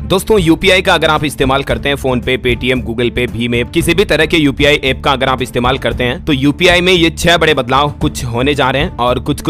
दोस्तों यूपीआई का अगर आप इस्तेमाल करते हैं फोन पे, पेटीएम, गूगल पे, भीम ऐप, किसी भी तरह के यूपीआई ऐप का अगर आप इस्तेमाल करते हैं तो यूपीआई में ये 6 बड़े बदलाव कुछ होने जा रहे हैं और कुछ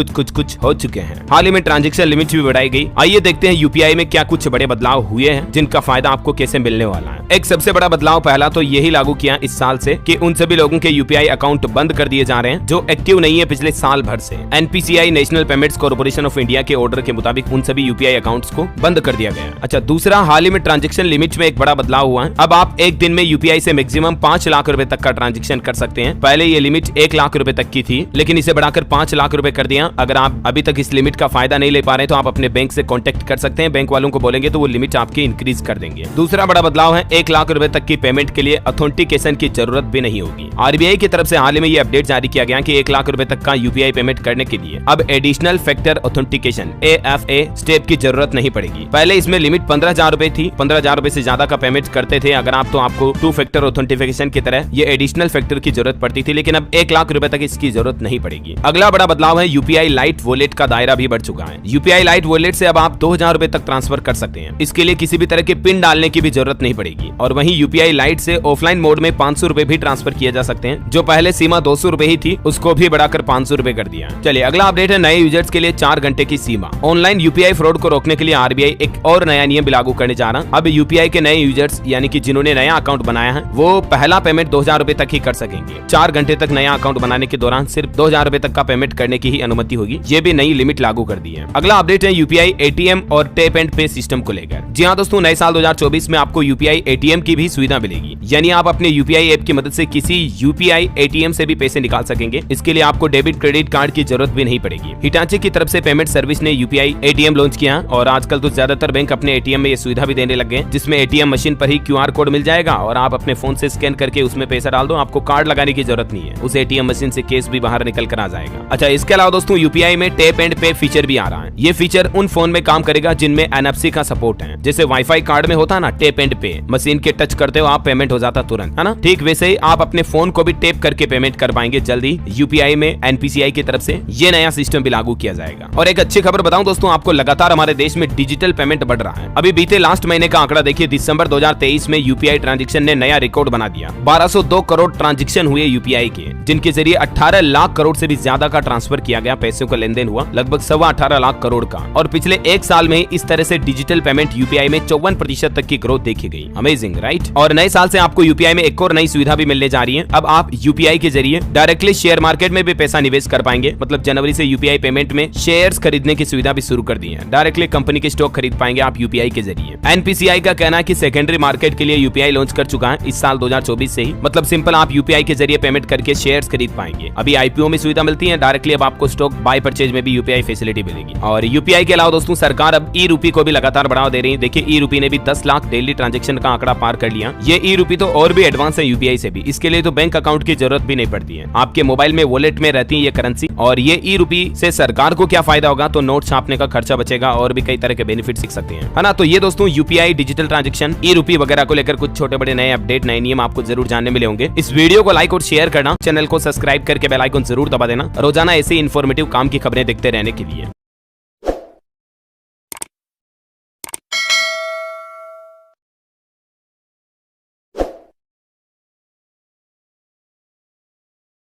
हो चुके हैं। हाल ही में ट्रांजैक्शन लिमिट भी बढ़ाई गई। आइए देखते हैं यूपीआई में क्या कुछ बड़े बदलाव हुए हैं जिनका फायदा आपको कैसे मिलने वाला है। एक सबसे बड़ा बदलाव पहला तो यही लागू किया इस साल से कि उन सभी लोगों के यूपीआई अकाउंट बंद कर दिए जा रहे हैं जो एक्टिव नहीं है पिछले साल भर से। NPCI national payments corporation of India के ऑर्डर के मुताबिक उन सभी यूपीआई अकाउंट्स को बंद कर दिया गया। अच्छा, दूसरा, हाल ही में ट्रांजैक्शन लिमिट में एक बड़ा बदलाव हुआ है। अब आप एक दिन में यूपीआई से मैक्सिमम 5 लाख रुपए तक का ट्रांजैक्शन कर सकते हैं। पहले ये लिमिट 1 लाख रुपए तक की थी, लेकिन इसे बढ़ाकर 5 लाख रुपए कर दिया। अगर आप अभी तक इस लिमिट का फायदा नहीं ले पा रहे तो आप अपने बैंक से कॉन्टेक्ट कर सकते हैं। बैंक वालों को बोलेंगे तो वो लिमिट आपकी इंक्रीज कर देंगे। दूसरा बड़ा बदलाव है 1 लाख रुपए तक की पेमेंट के लिए ऑथेंटिकेशन की जरूरत भी नहीं होगी। आरबीआई की तरफ से हाल ही में ये अपडेट जारी किया गया कि 1 लाख रुपए तक का यूपीआई पेमेंट करने के लिए अब additional factor authentication AFA step की जरूरत नहीं पड़ेगी। पहले इसमें लिमिट 15,000 रुपए थी। 15,000 रुपए से ज्यादा का पेमेंट करते थे अगर आप, तो आपको 2 फैक्टर ऑथेंटिकेशन की तरह ये एडिशनल फैक्टर की जरूरत पड़ती थी, लेकिन अब 1 लाख रुपए तक इसकी जरूरत नहीं पड़ेगी। अगला बड़ा बदलाव है यूपीआई लाइट वॉलेट का दायरा भी बढ़ चुका है। यूपीआई लाइट वॉलेट से अब आप 2,000 रुपए तक ट्रांसफर कर सकते हैं। इसके लिए किसी भी तरह के पिन डालने की भी जरूरत नहीं पड़ेगी। और वहीं यूपीआई लाइट से ऑफलाइन मोड में 500 रुपए भी ट्रांसफर किए जा सकते हैं। जो पहले सीमा 200 रुपए ही थी उसको भी बढ़ाकर 500 रुपए कर दिया। चलिए अगला अपडेट है नए यूजर्स के लिए 4 घंटे की सीमा। ऑनलाइन यूपीआई फ्रॉड को रोकने के लिए आरबीआई एक और नया नियम भी लागू करने जा रहा है। अब यूपीआई के नए यूजर्स यानी कि जिन्होंने नया अकाउंट बनाया है वो पहला पेमेंट 2,000 रुपए तक ही कर सकेंगे। 4 घंटे तक नया अकाउंट बनाने के दौरान सिर्फ 2,000 रुपए तक का पेमेंट करने की ही अनुमति होगी। ये भी नई लिमिट लागू कर दी है। अगला अपडेट है यूपीआई एटीएम और टैप एंड पे सिस्टम को लेकर। जी हाँ दोस्तों, नए साल 2024 में आपको यूपीआई एटीएम की भी सुविधा मिलेगी, यानी आप अपने यूपीआई ऐप की मदद से किसी यूपीआई एटीएम से भी पैसे निकाल सकेंगे। इसके लिए आपको डेबिट क्रेडिट कार्ड की जरूरत भी नहीं पड़ेगी। हिटाची की तरफ से पेमेंट सर्विस ने यूपीआई एटीएम लॉन्च किया और आजकल तो ज्यादातर बैंक अपने एटीएम में ये सुविधा भी देने लगे हैं, जिसमें एटीएम मशीन पर ही क्यूआर कोड मिल जाएगा और आप अपने फोन से स्कैन करके उसमें पैसा डाल दो। आपको कार्ड लगाने की जरूरत नहीं है। उस एटीएम मशीन से कैश भी बाहर निकल कर आ जाएगा। अच्छा, इसके अलावा दोस्तों यूपीआई में टैप एंड पे फीचर भी आ रहा है। ये फीचर उन फोन में काम करेगा जिनमें एनएफसी का सपोर्ट है। जैसे वाईफाई कार्ड में होता ना टैप एंड पे, मशीन के टच करते हो आप पेमेंट हो जाता तुरंत, है ना। ठीक वैसे ही आप अपने फोन को भी टैप करके पेमेंट कर पाएंगे जल्दी। यूपीआई में एनपीसीआई की तरफ से ये नया सिस्टम भी लागू किया जाएगा। और एक अच्छी खबर बताऊं दोस्तों आपको, लगातार हमारे देश में डिजिटल पेमेंट बढ़ रहा है। अभी बीते लास्ट महीने का आंकड़ा देखिए, दिसंबर 2023 में यूपीआई ट्रांजैक्शन ने नया रिकॉर्ड बना दिया। 1202 करोड़ ट्रांजैक्शन हुए यूपीआई के, जिनके जरिए 18 लाख करोड़ से भी ज्यादा का ट्रांसफर किया गया, पैसों का लेन देन हुआ लगभग 18.25 लाख करोड़ का। और पिछले एक साल में इस तरह से डिजिटल पेमेंट यूपीआई में 54% तक की ग्रोथ देखी गई। Amazing, right. और नए साल से आपको यूपीआई में एक और नई सुविधा भी मिलने जा रही है। अब आप यूपीआई के जरिए डायरेक्टली शेयर मार्केट में भी पैसा निवेश कर पाएंगे। मतलब जनवरी से यूपीआई पेमेंट में शेयर्स खरीदने की सुविधा भी शुरू कर दी है। डायरेक्टली कंपनी के स्टॉक खरीद पाएंगे आप यूपीआई के जरिए। एनपीसीआई का कहना है कि सेकेंडरी मार्केट के लिए यूपीआई लॉन्च कर चुका है इस साल 2024 से ही। मतलब सिंपल, आप यूपीआई के जरिए पेमेंट करके शेयर्स खरीद पाएंगे। अभी आईपीओ में सुविधा मिलती है, डायरेक्टली अब आपको स्टॉक बाय परचेज में भी यूपीआई फैसिलिटी मिलेगी। और यूपीआई के अलावा दोस्तों सरकार अब ई रूपी को भी लगातार बढ़ावा दे रही है। देखिए ई रूपी ने भी 10 लाख डेली ट्रांजैक्शन का आंकड़ा पार कर लिया। ये ई रूपी तो और भी एडवांस है यूपीआई से भी। इसके लिए तो बैंक अकाउंट की जरूरत भी नहीं पड़ती है, आपके मोबाइल में वॉलेट में रहती है ये करेंसी। और ये ई रूपी से सरकार को क्या फायदा होगा, तो नोट छापने का खर्चा बचेगा और भी कई तरह के बेनिफिट सीख सकते हैं, है ना। तो ये दोस्तों यूपीआई, डिजिटल ट्रांजैक्शन, ई रूपी वगैरह को लेकर कुछ छोटे बड़े नए अपडेट, नए नियम आपको जरूर जानने मिले होंगे। इस वीडियो को लाइक और शेयर करना, चैनल को सब्सक्राइब करके बेल आइकन जरूर दबा देना। रोजाना ऐसे इन्फॉर्मेटिव काम की खबरें देखते रहने के लिए।